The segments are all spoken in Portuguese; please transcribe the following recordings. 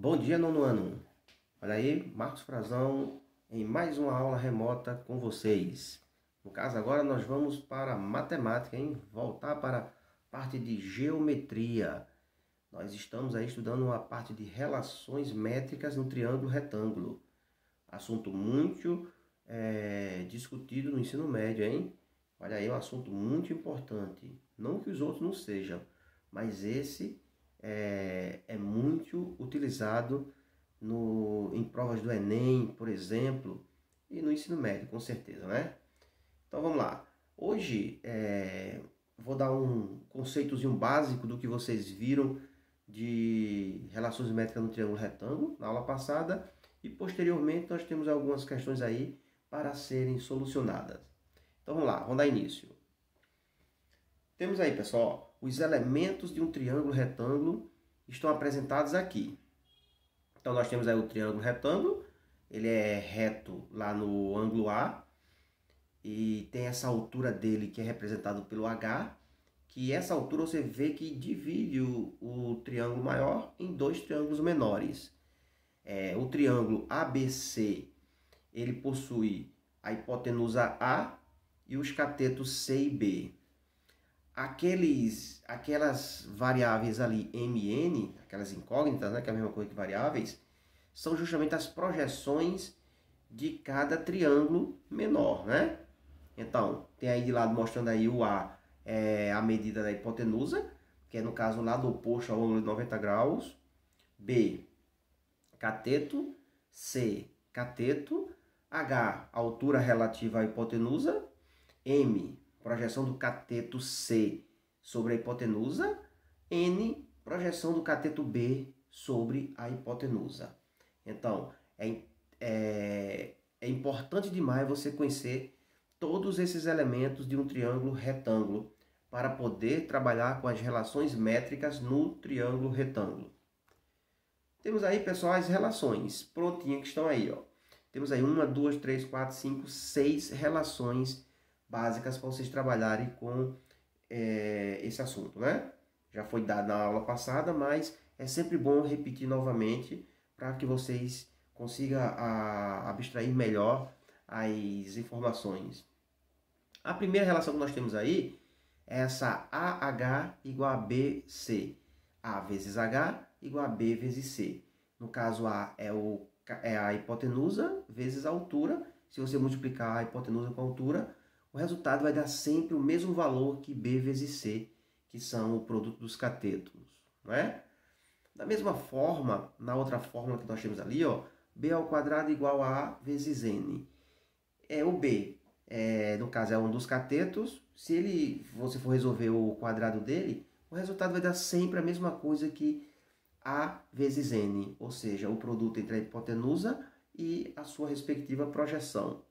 Bom dia, nono ano. Olha aí, Marcos Frazão em mais uma aula remota com vocês. No caso, agora nós vamos para matemática, hein? Voltar para a parte de geometria. Nós estamos aí estudando uma parte de relações métricas no triângulo retângulo. Assunto muito discutido no ensino médio, hein? Olha aí, um assunto muito importante. Não que os outros não sejam, mas esse é muito utilizado em provas do Enem, por exemplo, e no ensino médio, com certeza, né? Então vamos lá. Hoje vou dar um conceitozinho básico do que vocês viram de relações métricas no triângulo retângulo na aula passada e posteriormente nós temos algumas questões aí para serem solucionadas. Então vamos lá, vamos dar início. Temos aí, pessoal, os elementos de um triângulo retângulo estão apresentados aqui. Então nós temos aí o triângulo retângulo, ele é reto lá no ângulo A e tem essa altura dele que é representado pelo H, que essa altura você vê que divide o triângulo maior em dois triângulos menores. O triângulo ABC, ele possui a hipotenusa A e os catetos C e B. Aquelas variáveis ali M e N, aquelas incógnitas, né, que é a mesma coisa que variáveis, são justamente as projeções de cada triângulo menor, né? Então, tem aí de lado mostrando aí o A, a medida da hipotenusa, que é no caso o lado oposto ao ângulo de 90 graus. B, cateto. C, cateto. H, altura relativa à hipotenusa. M, projeção do cateto C sobre a hipotenusa. N, projeção do cateto B sobre a hipotenusa. Então, é importante demais você conhecer todos esses elementos de um triângulo retângulo para poder trabalhar com as relações métricas no triângulo retângulo. Temos aí, pessoal, as relações prontinhas que estão aí, ó. Temos aí 1, 2, 3, 4, 5, 6 relações básicas para vocês trabalharem com esse assunto, né? Já foi dado na aula passada, mas é sempre bom repetir novamente para que vocês consigam abstrair melhor as informações. A primeira relação que nós temos aí é essa AH igual a BC. A vezes H igual a B vezes C. No caso, A é a hipotenusa vezes a altura. Se você multiplicar a hipotenusa com a altura, o resultado vai dar sempre o mesmo valor que B vezes C, que são o produto dos catetos, não é? Da mesma forma, na outra fórmula que nós temos ali, ó, B ao quadrado igual a A vezes N. O B, no caso, é um dos catetos. Se você for resolver o quadrado dele, o resultado vai dar sempre a mesma coisa que A vezes N, ou seja, o produto entre a hipotenusa e a sua respectiva projeção.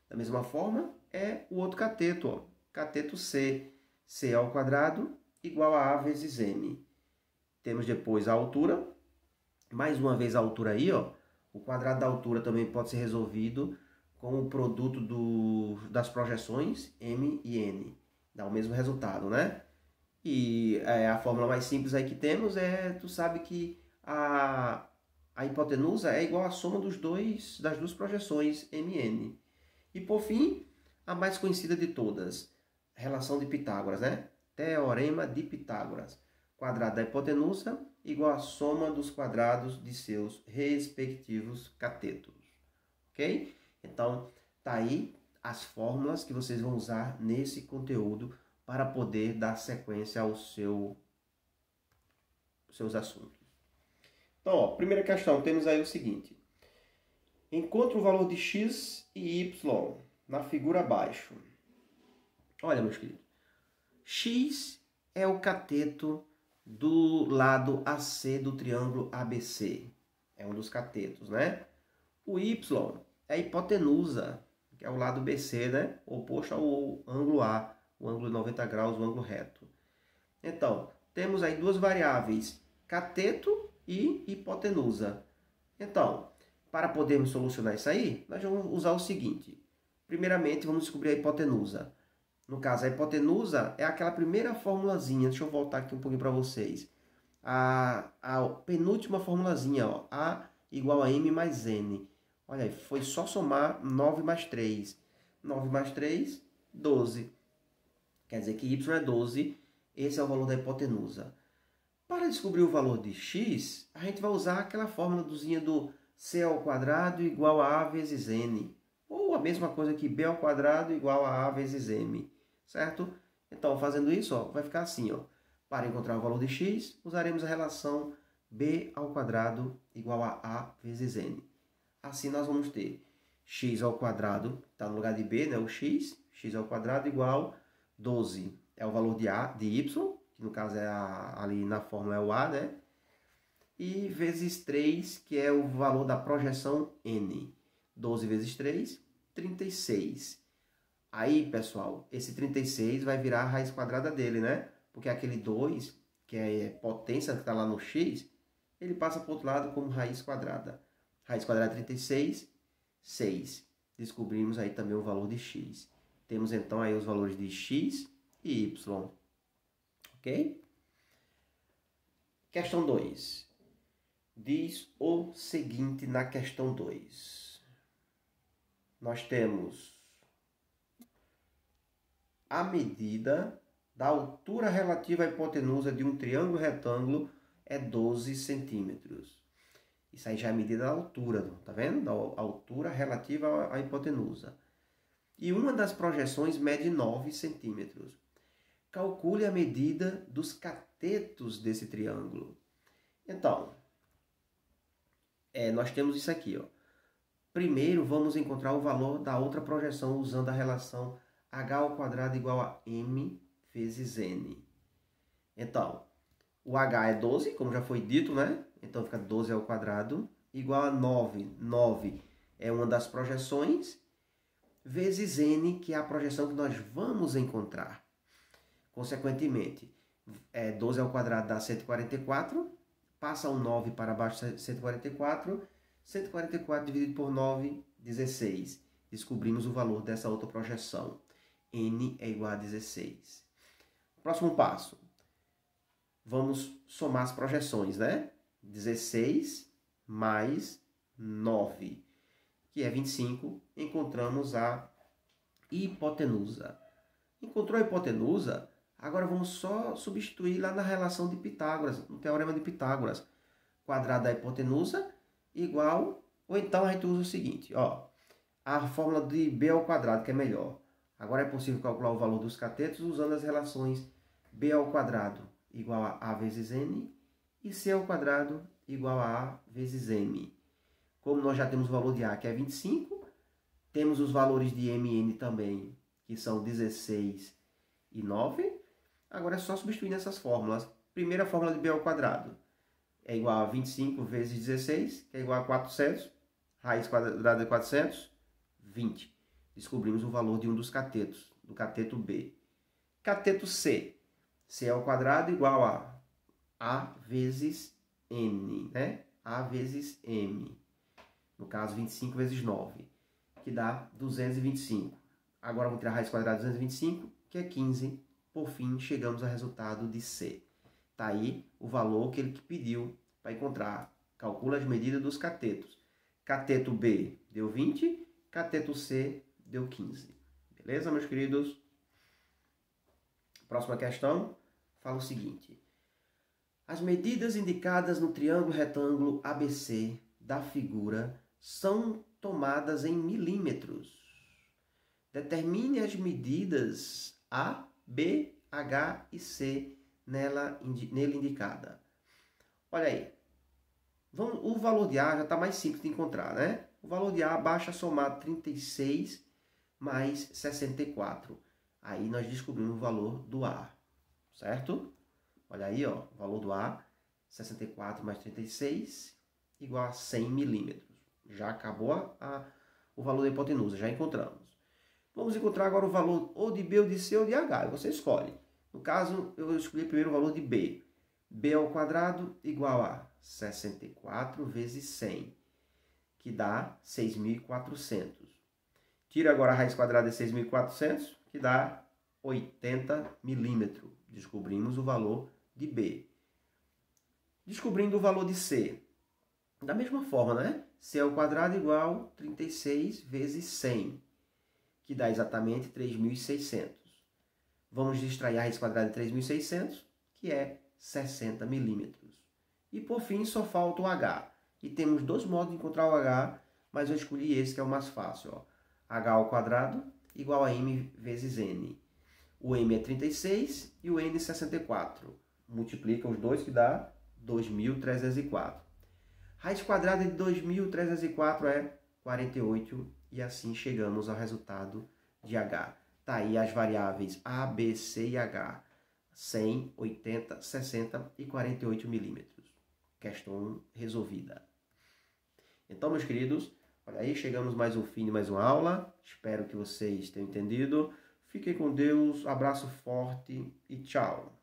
Da mesma forma, é o outro cateto, ó, cateto C. C ao quadrado igual a A vezes N. Temos depois a altura. Mais uma vez a altura aí, ó. O quadrado da altura também pode ser resolvido com o produto das projeções M e N. Dá o mesmo resultado, né? E a fórmula mais simples aí que temos tu sabe que a hipotenusa é igual à soma das duas projeções M e N. E por fim, a mais conhecida de todas, relação de Pitágoras, né? Teorema de Pitágoras. Quadrado da hipotenusa igual à soma dos quadrados de seus respectivos catetos. Ok? Então, tá aí as fórmulas que vocês vão usar nesse conteúdo para poder dar sequência aos seus assuntos. Então, ó, primeira questão, temos aí o seguinte. Encontre o valor de x e y na figura abaixo. Olha, meus queridos. X é o cateto do lado AC do triângulo ABC. É um dos catetos, né? O y é a hipotenusa, que é o lado BC, né? Oposto ao ângulo A, o ângulo de 90 graus, o ângulo reto. Então, temos aí duas variáveis, cateto e hipotenusa. Então, para podermos solucionar isso aí, nós vamos usar o seguinte. Primeiramente, vamos descobrir a hipotenusa. No caso, a hipotenusa é aquela primeira formulazinha. Deixa eu voltar aqui um pouquinho para vocês. a penúltima formulazinha, ó, A igual a M mais N. Olha aí, foi só somar 9 mais 3. 9 mais 3, 12. Quer dizer que Y é 12. Esse é o valor da hipotenusa. Para descobrir o valor de x, a gente vai usar aquela fórmulazinha do c ao quadrado igual a vezes n. Ou a mesma coisa que b ao quadrado igual a vezes m. Certo? Então, fazendo isso, ó, vai ficar assim. Ó. Para encontrar o valor de x, usaremos a relação b ao quadrado igual a vezes n. Assim, nós vamos ter x ao quadrado, está no lugar de b, né, o x ao quadrado igual 12. É o valor de y, que no caso é ali na fórmula é o a, né? E vezes 3, que é o valor da projeção n. 12 vezes 3, 36. Aí, pessoal, esse 36 vai virar a raiz quadrada dele, né? Porque aquele 2, que é potência que está lá no x, ele passa para o outro lado como raiz quadrada. Raiz quadrada de 36, 6. Descobrimos aí também o valor de x. Temos então aí os valores de x e y. Ok? Questão 2. Diz o seguinte na questão 2. Nós temos a medida da altura relativa à hipotenusa de um triângulo retângulo é 12 centímetros. Isso aí já é a medida da altura, tá vendo? Da altura relativa à hipotenusa. E uma das projeções mede 9 centímetros. Calcule a medida dos catetos desse triângulo. Então, nós temos isso aqui. Ó. Primeiro, vamos encontrar o valor da outra projeção usando a relação h ao quadrado igual a m vezes n. Então, o h é 12, como já foi dito, né? Então, fica 12 ao quadrado igual a 9. 9 é uma das projeções, vezes n, que é a projeção que nós vamos encontrar. Consequentemente, 12 ao quadrado dá 144, passa um 9 para baixo de 144, 144 dividido por 9, 16. Descobrimos o valor dessa outra projeção. N é igual a 16. Próximo passo. Vamos somar as projeções, né? 16 mais 9, que é 25. Encontramos a hipotenusa. Encontrou a hipotenusa? Agora vamos só substituir lá na relação de Pitágoras, no teorema de Pitágoras. Quadrado da hipotenusa igual... Ou então a gente usa o seguinte, ó. A fórmula de b ao quadrado, que é melhor. Agora é possível calcular o valor dos catetos usando as relações b ao quadrado igual a a vezes n e c ao quadrado igual a a vezes m. Como nós já temos o valor de a, que é 25, temos os valores de m e n também, que são 16 e 9. Agora é só substituir nessas fórmulas. Primeira fórmula de b ao quadrado é igual a 25 vezes 16, que é igual a 400. Raiz quadrada de 400, 20. Descobrimos o valor de um dos catetos, do cateto B. Cateto C. C ao quadrado igual a vezes n, né? A vezes m. No caso, 25 vezes 9, que dá 225. Agora vamos tirar a raiz quadrada de 225, que é 15. Por fim, chegamos ao resultado de C. Está aí o valor que ele pediu para encontrar. Calcula as medidas dos catetos. Cateto B deu 20, cateto C deu 15. Beleza, meus queridos? Próxima questão fala o seguinte. As medidas indicadas no triângulo retângulo ABC da figura são tomadas em milímetros. Determine as medidas A, B, H e C nele indicada. Olha aí. O valor de A já está mais simples de encontrar, né? O valor de A basta somar 36 mais 64. Aí nós descobrimos o valor do A, certo? Olha aí, ó, o valor do A, 64 mais 36, igual a 100 milímetros. Já acabou o valor da hipotenusa, já encontramos. Vamos encontrar agora o valor ou de B, ou de C, ou de H. Você escolhe. No caso, eu escolhi primeiro o valor de B. B ao quadrado igual a 64 vezes 100, que dá 6.400. Tira agora a raiz quadrada de 6.400, que dá 80 milímetros. Descobrimos o valor de B. Descobrindo o valor de C. Da mesma forma, né? C ao quadrado igual 36 vezes 100, que dá exatamente 3.600. Vamos extrair a raiz quadrada de 3.600, que é 60 milímetros. E por fim, só falta o H. E temos dois modos de encontrar o H, mas eu escolhi esse que é o mais fácil. Ó. H ao quadrado igual a M vezes N. O M é 36 e o N é 64. Multiplica os dois que dá 2.304. Raiz quadrada de 2.304 é 48 e assim chegamos ao resultado de H. Está aí as variáveis A, B, C e H. 100, 80, 60 e 48 milímetros. Questão resolvida. Então, meus queridos, olha aí, chegamos mais um fim de mais uma aula. Espero que vocês tenham entendido. Fiquem com Deus, abraço forte e tchau.